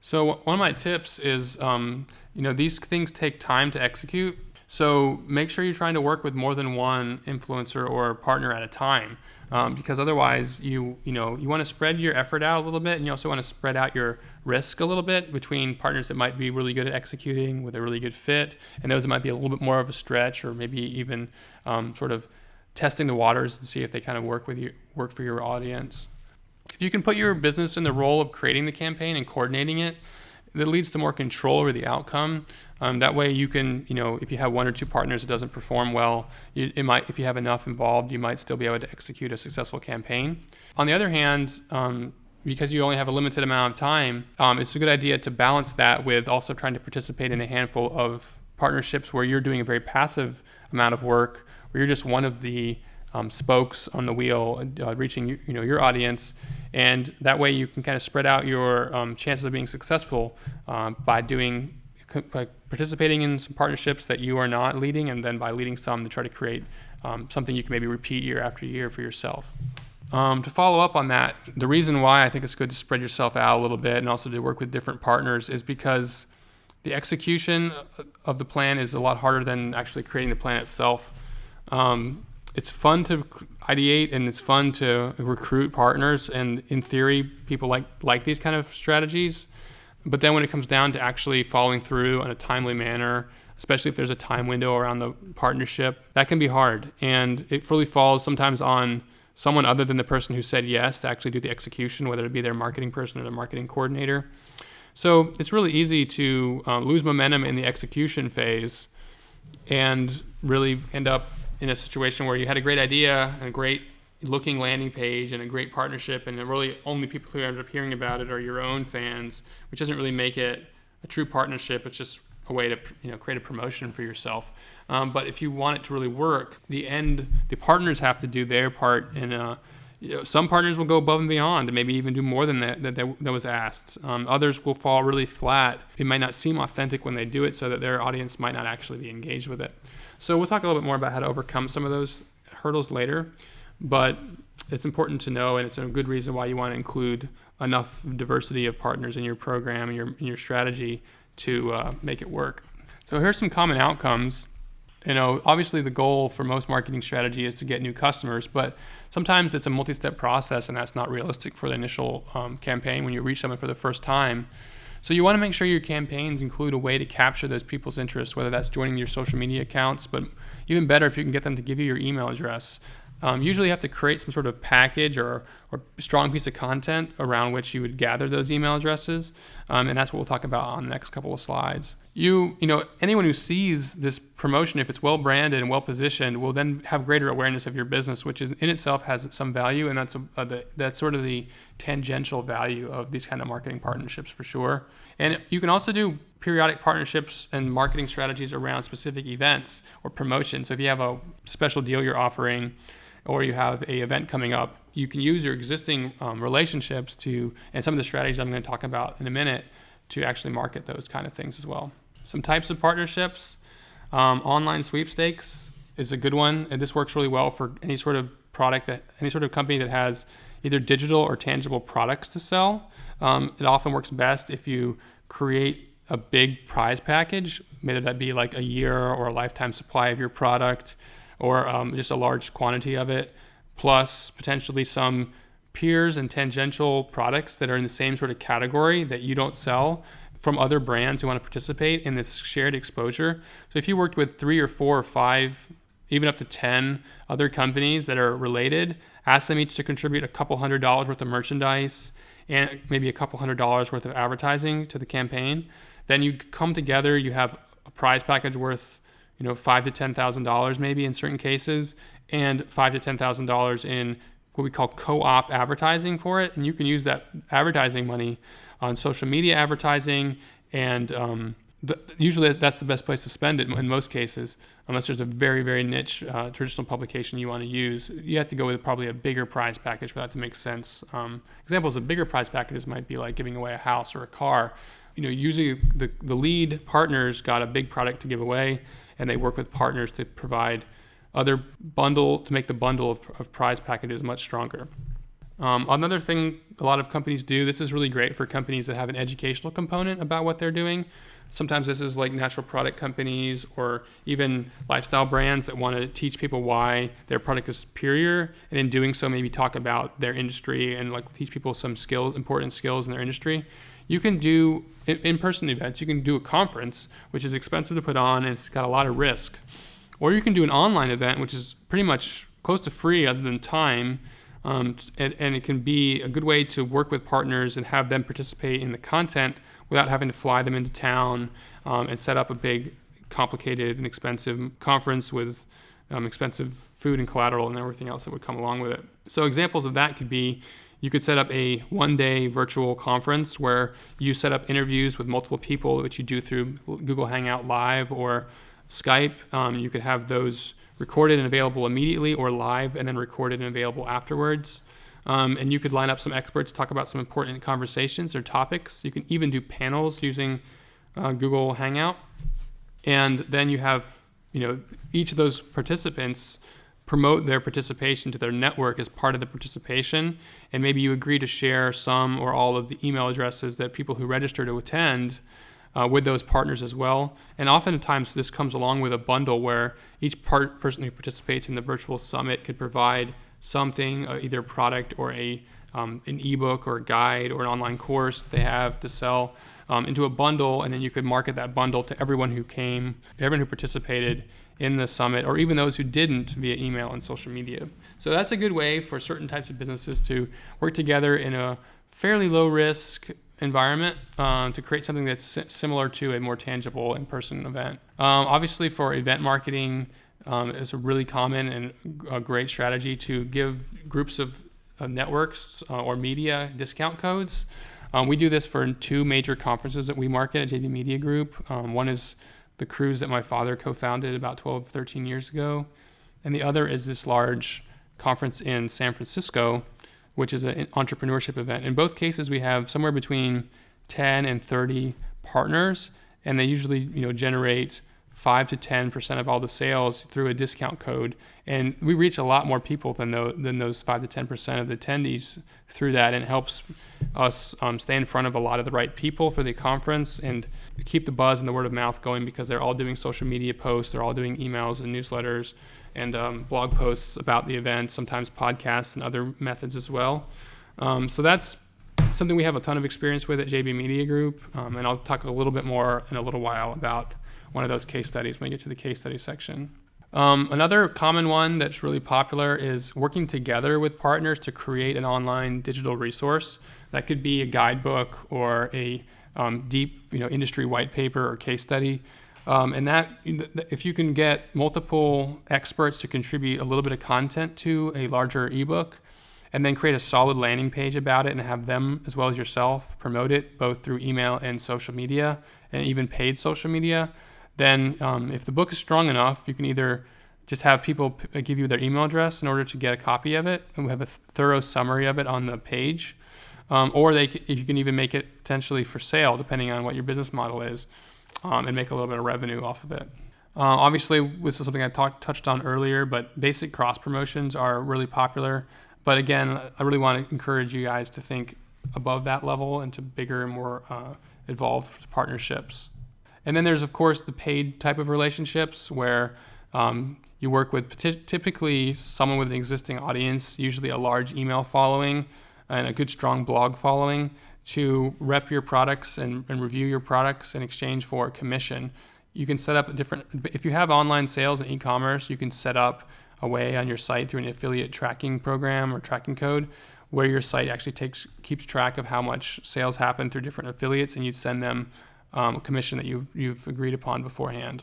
So one of my tips is, these things take time to execute. So make sure you're trying to work with more than one influencer or partner at a time, because otherwise you want to spread your effort out a little bit, and you also want to spread out your risk a little bit between partners that might be really good at executing with a really good fit, and those that might be a little bit more of a stretch, or maybe even sort of testing the waters to see if they kind of work for your audience. If you can put your business in the role of creating the campaign and coordinating it, that leads to more control over the outcome. That way you can, if you have one or two partners that doesn't perform well, if you have enough involved, you might still be able to execute a successful campaign. On the other hand, because you only have a limited amount of time, it's a good idea to balance that with also trying to participate in a handful of partnerships where you're doing a very passive amount of work, where you're just one of the spokes on the wheel, reaching your audience, and that way you can kind of spread out your chances of being successful by participating in some partnerships that you are not leading, and then by leading some to try to create something you can maybe repeat year after year for yourself. To follow up on that, the reason why I think it's good to spread yourself out a little bit and also to work with different partners is because the execution of the plan is a lot harder than actually creating the plan itself. It's fun to ideate and it's fun to recruit partners, and in theory, people like these kind of strategies. But then when it comes down to actually following through in a timely manner, especially if there's a time window around the partnership, that can be hard. And it really falls sometimes on someone other than the person who said yes to actually do the execution, whether it be their marketing person or their marketing coordinator. So it's really easy to lose momentum in the execution phase and really end up in a situation where you had a great idea and a great looking landing page and a great partnership, and really only people who end up hearing about it are your own fans, which doesn't really make it a true partnership. It's just a way to create a promotion for yourself. But if you want it to really work, the partners have to do their part, and some partners will go above and beyond and maybe even do more than that was asked. Others will fall really flat. It might not seem authentic when they do it, so that their audience might not actually be engaged with it. So we'll talk a little bit more about how to overcome some of those hurdles later, but it's important to know, and it's a good reason why you want to include enough diversity of partners in your program and your strategy to make it work. So here's some common outcomes. Obviously the goal for most marketing strategy is to get new customers, but sometimes it's a multi-step process, and that's not realistic for the initial campaign when you reach someone for the first time. So you want to make sure your campaigns include a way to capture those people's interests, whether that's joining your social media accounts, but even better if you can get them to give you your email address. Usually you have to create some sort of package or strong piece of content around which you would gather those email addresses, and that's what we'll talk about on the next couple of slides. Anyone who sees this promotion, if it's well branded and well positioned, will then have greater awareness of your business, which in itself has some value, and that's sort of the tangential value of these kind of marketing partnerships for sure. And you can also do periodic partnerships and marketing strategies around specific events or promotions. So if you have a special deal you're offering, or you have an event coming up, you can use your existing relationships and some of the strategies I'm going to talk about in a minute to actually market those kind of things as well. Some types of partnerships. Online sweepstakes is a good one, and this works really well for any sort of any sort of company that has either digital or tangible products to sell. It often works best if you create a big prize package, whether that be like a year or a lifetime supply of your product, or just a large quantity of it, plus potentially some peers and tangential products that are in the same sort of category that you don't sell from other brands who want to participate in this shared exposure. So if you worked with 3 or 4 or 5, even up to 10 other companies that are related, ask them each to contribute a couple $100s worth of merchandise and maybe a couple $100s worth of advertising to the campaign. Then you come together, you have a prize package worth $5,000 to $10,000 maybe in certain cases, and $5,000 to $10,000 in what we call co-op advertising for it. And you can use that advertising money on social media advertising, and usually that's the best place to spend it in most cases, unless there's a very, very niche traditional publication you want to use. You have to go with probably a bigger prize package for that to make sense. Examples of bigger prize packages might be like giving away a house or a car. Usually the lead partners got a big product to give away, and they work with partners to provide to make the bundle of prize packages much stronger. Another thing a lot of companies do, this is really great for companies that have an educational component about what they're doing. Sometimes this is like natural product companies or even lifestyle brands that want to teach people why their product is superior, and in doing so maybe talk about their industry and like teach people some important skills in their industry. You can do in-person events. You can do a conference, which is expensive to put on and it's got a lot of risk. Or you can do an online event, which is pretty much close to free other than time. And it can be a good way to work with partners and have them participate in the content without having to fly them into town and set up a big, complicated, and expensive conference with expensive food and collateral and everything else that would come along with it. So examples of that could be, you could set up a one-day virtual conference where you set up interviews with multiple people, which you do through Google Hangout Live or Skype. You could have those recorded and available immediately or live and then recorded and available afterwards. And you could line up some experts to talk about some important conversations or topics. You can even do panels using Google Hangout. And then you have, each of those participants promote their participation to their network as part of the participation. And maybe you agree to share some or all of the email addresses that people who register to attend with those partners as well. And oftentimes this comes along with a bundle where each person who participates in the virtual summit could provide something, either a product or an ebook or a guide or an online course they have to sell into a bundle, and then you could market that bundle to everyone who came, everyone who participated in the summit, or even those who didn't, via email and social media. So that's a good way for certain types of businesses to work together in a fairly low risk environment to create something that's similar to a more tangible in-person event. Obviously for event marketing, it's a really common and a great strategy to give groups of networks or media discount codes. We do this for 2 major conferences that we market at JB Media Group. One is the cruise that my father co-founded about 12, 13 years ago. And the other is this large conference in San Francisco, which is an entrepreneurship event. In both cases, we have somewhere between 10 and 30 partners, and they usually, generate 5 to 10% of all the sales through a discount code. And we reach a lot more people than those 5 to 10% of the attendees through that, and it helps us stay in front of a lot of the right people for the conference and keep the buzz and the word of mouth going, because they're all doing social media posts, they're all doing emails and newsletters and blog posts about the event, sometimes podcasts and other methods as well. So that's something we have a ton of experience with at JB Media Group, and I'll talk a little bit more in a little while about one of those case studies when we get to the case study section. Another common one that's really popular is working together with partners to create an online digital resource. That could be a guidebook or a deep industry white paper or case study. And that, if you can get multiple experts to contribute a little bit of content to a larger ebook, and then create a solid landing page about it and have them, as well as yourself, promote it both through email and social media, and even paid social media, then if the book is strong enough, you can either just have people give you their email address in order to get a copy of it, and we have a thorough summary of it on the page, or you can even make it potentially for sale, depending on what your business model is, and make a little bit of revenue off of it. Obviously, this is something I touched on earlier, but basic cross promotions are really popular. But again, I really want to encourage you guys to think above that level into bigger and more involved partnerships. And then there's, of course, the paid type of relationships where you work with typically someone with an existing audience, usually a large email following and a good strong blog following, to rep your products and review your products in exchange for a commission. You can set up if you have online sales and e-commerce, you can set up a way on your site through an affiliate tracking program or tracking code where your site actually keeps track of how much sales happen through different affiliates, and you'd send them a commission that you've agreed upon beforehand.